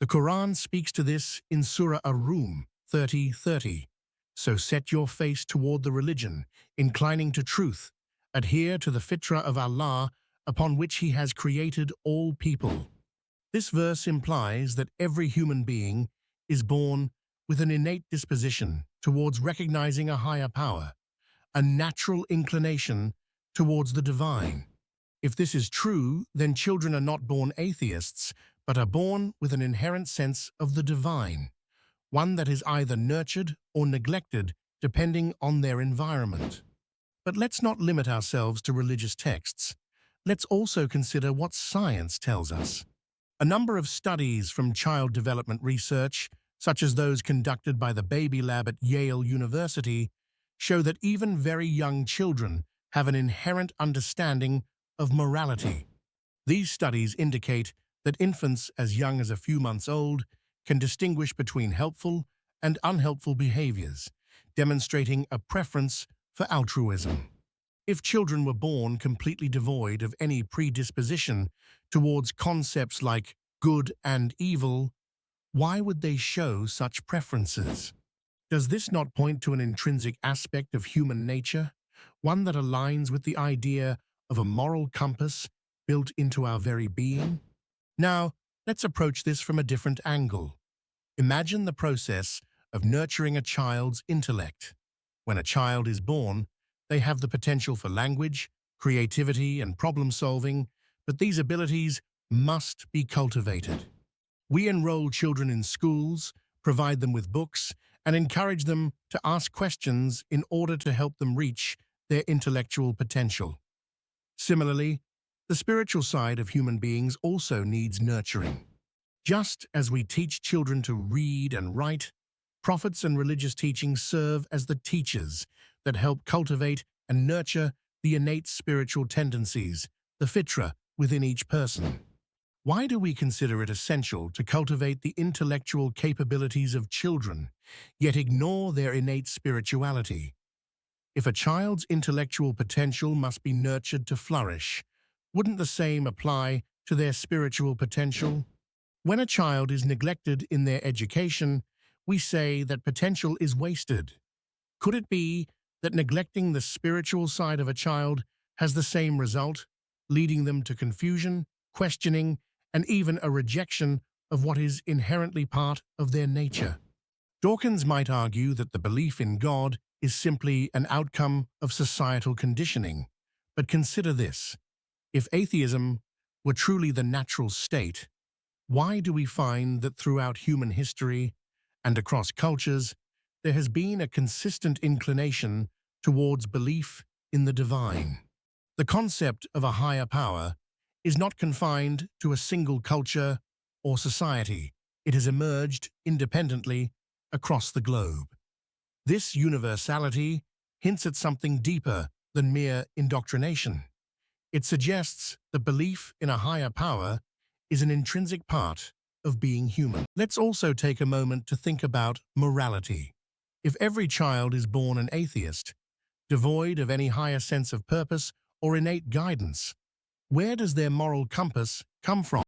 The Quran speaks to this in Surah Ar-Rum 30:30. So set your face toward the religion, inclining to truth. Adhere to the fitrah of Allah, upon which He has created all people. This verse implies that every human being is born with an innate disposition towards recognizing a higher power, a natural inclination towards the divine. If this is true, then children are not born atheists, but are born with an inherent sense of the divine, one that is either nurtured or neglected depending on their environment. But let's not limit ourselves to religious texts. Let's also consider what science tells us. A number of studies from child development research, such as those conducted by the Baby Lab at Yale University, show that even very young children have an inherent understanding of morality. These studies indicate that infants as young as a few months old can distinguish between helpful and unhelpful behaviors, demonstrating a preference for altruism. If children were born completely devoid of any predisposition towards concepts like good and evil, why would they show such preferences? Does this not point to an intrinsic aspect of human nature, one that aligns with the idea of a moral compass built into our very being? Now, let's approach this from a different angle. Imagine the process of nurturing a child's intellect. When a child is born, they have the potential for language, creativity, and problem-solving, but these abilities must be cultivated. We enroll children in schools, provide them with books, and encourage them to ask questions in order to help them reach their intellectual potential. Similarly, the spiritual side of human beings also needs nurturing. Just as we teach children to read and write, prophets and religious teachings serve as the teachers that help cultivate and nurture the innate spiritual tendencies, the fitrah, within each person. Why do we consider it essential to cultivate the intellectual capabilities of children, yet ignore their innate spirituality? If a child's intellectual potential must be nurtured to flourish, wouldn't the same apply to their spiritual potential? When a child is neglected in their education, we say that potential is wasted. Could it be that neglecting the spiritual side of a child has the same result, leading them to confusion, questioning, and even a rejection of what is inherently part of their nature? Dawkins might argue that the belief in God is simply an outcome of societal conditioning. But consider this. If atheism were truly the natural state, why do we find that throughout human history and across cultures, there has been a consistent inclination towards belief in the divine? The concept of a higher power is not confined to a single culture or society. It has emerged independently across the globe. This universality hints at something deeper than mere indoctrination. It suggests that belief in a higher power is an intrinsic part of being human. Let's also take a moment to think about morality. If every child is born an atheist, devoid of any higher sense of purpose or innate guidance, where does their moral compass come from?